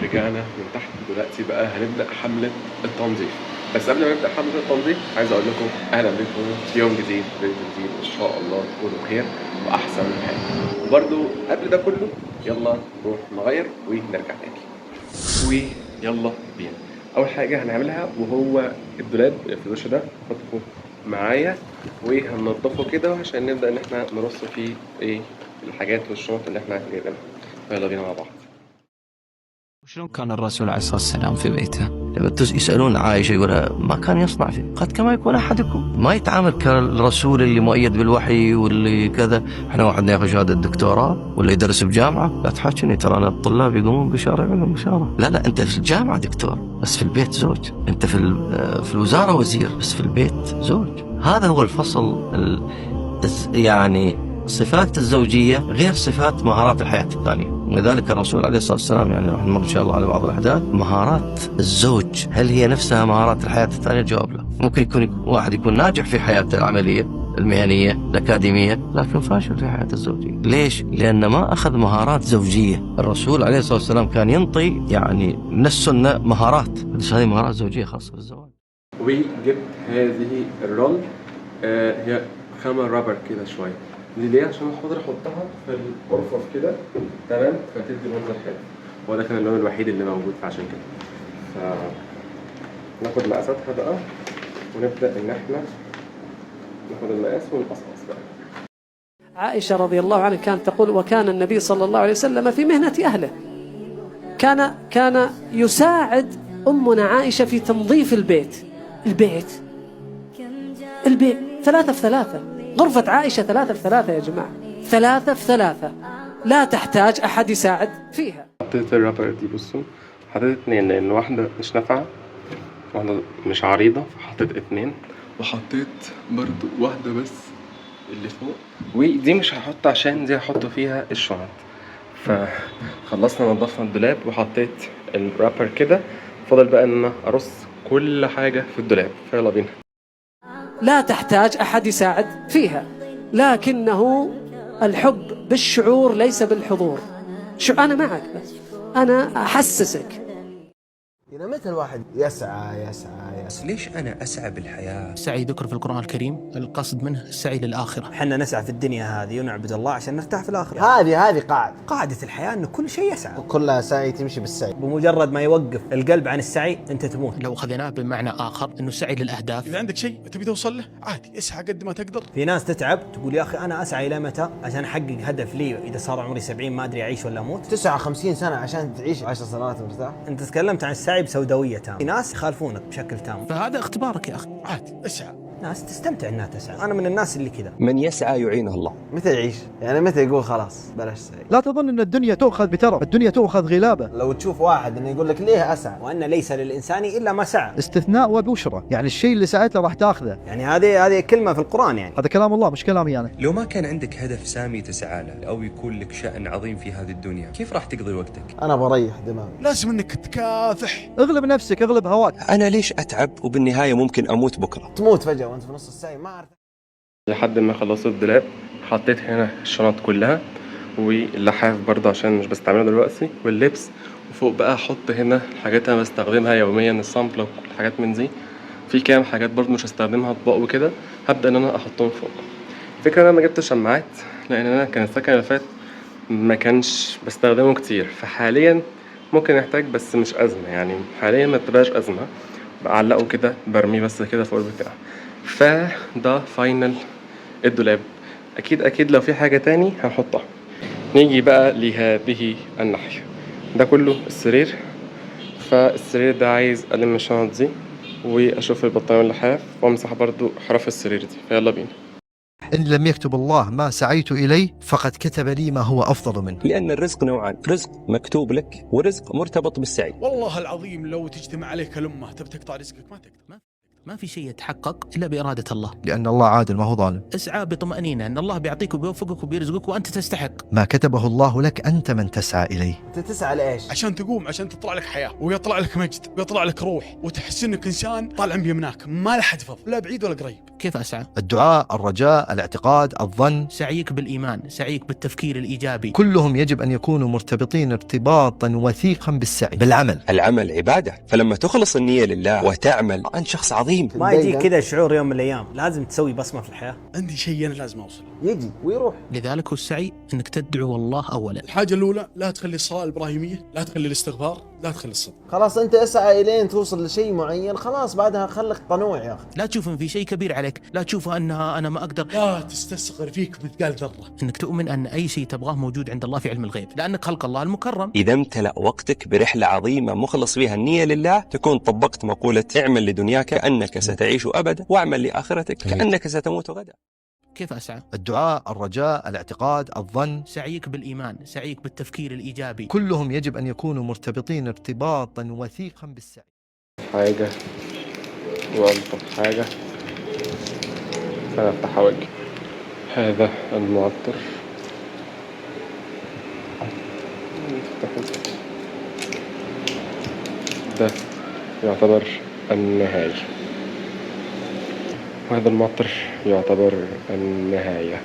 رجعنا من تحت. دلوقتي بقى هنبدأ حملة التنظيف. بس قبل ما نبدأ حملة التنظيف عايز أقول لكم أهلا بكم في يوم جديد، فيديو جديد، وإن شاء الله تكونوا بخير وأحسن حال. وبرده قبل ده كله يلا نروح نغير ونرجع تاني. ويلا بينا. أول حاجة هنعملها وهو الدولاب في الوش ده هحطه معايا وهننضفه كده عشان نبدأ إن احنا نرص فيه إيه الحاجات والشنط اللي احنا جايبينها. يلا بينا مع بعض. شلون كان الرسول عليه الصلاة والسلام في بيته؟ لما يسألون عائشة يقولها ما كان يصنع فيه، قد كما يكون أحدكم، ما يتعامل كالرسول اللي مؤيد بالوحي واللي كذا. احنا واحد ياخذ شهادة دكتوراه ولا يدرس بجامعة، لا تحاكيني ترى أنا الطلاب يقومون بشارعهم بشارة. لا أنت في الجامعة دكتور بس في البيت زوج، أنت في الوزارة وزير بس في البيت زوج. هذا هو الفصل يعني صفات الزوجية غير صفات مهارات الحياة الثانية. ولذلك الرسول عليه الصلاة والسلام يعني راح نمر إن شاء الله على بعض الأحداث. مهارات الزوج هل هي نفسها مهارات الحياة الثانية؟ الجواب لا. ممكن يكون واحد يكون ناجح في حياته العملية المهنية الأكاديمية لكن فاشل في حياته الزوجية. ليش؟ لأن ما أخذ مهارات زوجية. الرسول عليه الصلاة والسلام كان ينطي يعني من السنة مهارات، بس هذه مهارات زوجية خاصة بالزواج. وجبت هذه الرول هي خامة رابر كده شوية. دي ليه؟ عشان اقدر احطها في الارفف كده تمام، فتدي منظر حلو. هو ده كان اللون الوحيد اللي موجود فعشان كده ناخد مقاساتها بقى ونبدا ان احنا ناخد المقاس ونقصقص بقى. عائشة رضي الله عنها كانت تقول: وكان النبي صلى الله عليه وسلم في مهنة أهله، كان يساعد أمنا عائشة في تنظيف البيت 3 في 3. غرفة عائشة 3 في 3 يا جماعة، 3 في 3، لا تحتاج أحد يساعد فيها. حطيت الرابر دي، بصوا حطيت 2 لأن واحدة مش نافعة، واحدة مش عريضة، فحطيت 2. وحطيت برضو واحدة بس اللي فوق، ودي مش هحط عشان دي هحط فيها الشنط. فخلصنا نضفنا الدولاب وحطيت الرابر كده، فضل بقى ان انا ارص كل حاجة في الدولاب. فيلا بينا. لا تحتاج أحد يساعد فيها، لكنه الحب بالشعور ليس بالحضور. أنا معك، بس أنا أحسسك. إلى متى الواحد يسعى؟ ليش أنا أسعى بالحياة؟ السعي ذكر في القرآن الكريم، القصد منه السعي للآخرة. حنا نسعى في الدنيا هذه ونعبد الله عشان نرتاح في الآخرة. هذه قاعدة الحياة أن كل شيء يسعى، وكلها سعي تمشي بالسعي. بمجرد ما يوقف القلب عن السعي أنت تموت. لو أخذناه بمعنى آخر أنه السعي للأهداف. إذا عندك شيء تبي توصل له عادي اسعى قد ما تقدر. في ناس تتعب تقول يا أخي أنا أسعى إلى متى عشان أحقق هدف لي إذا صار عمري 70 ما أدري أعيش ولا أموت. 59 سنة عشان تعيش 10 سنوات مرتاح. أنت تكلمت عن السعي بسوداوية تام، في ناس يخالفونك بشكل تام. فهذا اختبارك يا أخي، عادي اسعى. ناس تستمتع انها تسعى. انا من الناس اللي كذا. من يسعى يعينه الله. متى يعيش؟ يعني متى يقول خلاص بلاش سعي؟ لا تظن ان الدنيا تؤخذ بترف، الدنيا تؤخذ غلابة. لو تشوف واحد انه يقول لك ليه اسعى، وان ليس للانسان الا ما سعى، استثناء وبشرى، يعني الشيء اللي سعيت له راح تاخذه. يعني هذه كلمة في القرآن، يعني هذا كلام الله مش كلامي انا. لو ما كان عندك هدف سامي تسعى له او يكون لك شأن عظيم في هذه الدنيا، كيف راح تقضي وقتك؟ انا بريح دماغي. لازم انك تكافح. اغلب نفسك، اغلب هواك. انا ليش اتعب وبالنهاية ممكن اموت بكرة؟ تموت فجأة وانت في نص السعي ما اعرف. لحد ما خلصت الدولاب حطيت هنا الشنط كلها واللحاف برضه عشان مش بستعمله دلوقتي واللبس. وفوق بقى احط هنا الحاجات انا بستخدمها يوميا، الصامبل والحاجات من دي. في كام حاجات برضه مش هستخدمها، اطباق وكده، هبدا ان انا احطهم فوق. الفكره انا ما جبت شماعات لان انا كان السكن اللي فات ما كانش بستخدمه كتير، فحاليا ممكن احتاج بس مش ازمه، يعني حاليا ما تبقاش ازمه. بعلقه كده برميه بس كده فوق البتاع. فده فاينل الدولاب. اكيد لو في حاجه تاني هنحطها. نيجي بقى لهذه الناحيه، ده كله السرير. فالسرير ده عايز الم الشنط دي واشوف البطانيه واللحاف وامسح برضو حرف السرير دي. فيلا بينا. إن لم يكتب الله ما سعيت إليه فقد كتب لي ما هو أفضل منه. لأن الرزق نوعان، رزق مكتوب لك ورزق مرتبط بالسعي. والله العظيم لو تجتمع عليك الأمة تبي تقطع رزقك ما تقدر. ما في شيء يتحقق إلا بإرادة الله. لأن الله عادل ما هو ظالم. اسعى بطمأنينة أن الله بيعطيك وبيوفقك وبيرزقك وأنت تستحق. ما كتبه الله لك أنت من تسعى إليه. انت تسعى لايش؟ عشان تقوم، عشان تطلع لك حياه ويطلع لك مجد ويطلع لك روح وتحس انك انسان طالع بيمناك، ما له حد فضل لا بعيد ولا قريب. كيف أسعى؟ الدعاء، الرجاء، الاعتقاد، الظن، سعيك بالإيمان، سعيك بالتفكير الإيجابي. كلهم يجب أن يكونوا مرتبطين ارتباطا وثيقا بالسعي، بالعمل. العمل عبادة، فلما تخلص النية لله وتعمل أنت شخص عظيم. ما يجيك كذا شعور يوم من الأيام لازم تسوي بصمة في الحياة؟ عندي شيء انا لازم اوصل. يجي ويروح. لذلك هو السعي أنك تدعو الله أولا. الحاجه الاولى لا تخلي الصلاه الابراهيميه، لا تخلي الاستغفار، لا تخلي الصدق. خلاص انت اسعى الين توصل لشيء معين، خلاص بعدها خليك قنوع يا اخي. لا تشوف إن في شيء كبير عليك، لا تشوف أنها أنا ما أقدر. لا تستصغر فيك مثقال ذره. أنك تؤمن أن أي شيء تبغاه موجود عند الله في علم الغيب، لأنك خلق الله المكرم. إذا امتلأ وقتك برحلة عظيمة مخلص فيها النية لله، تكون طبقت مقولة اعمل لدنياك كأنك ستعيش أبدا، واعمل لآخرتك كأنك ستموت غدا. كيف أسعى؟ الدعاء، الرجاء، الاعتقاد، الظن، سعيك بالإيمان، سعيك بالتفكير الإيجابي. كلهم يجب أن يكونوا مرتبطين ارتباطا وثيقا بالسعي. حاجة وألطف حاجة سنفتح وجهي. هذا المعطر ده يعتبر النهاية، وهذا المعطر يعتبر النهاية.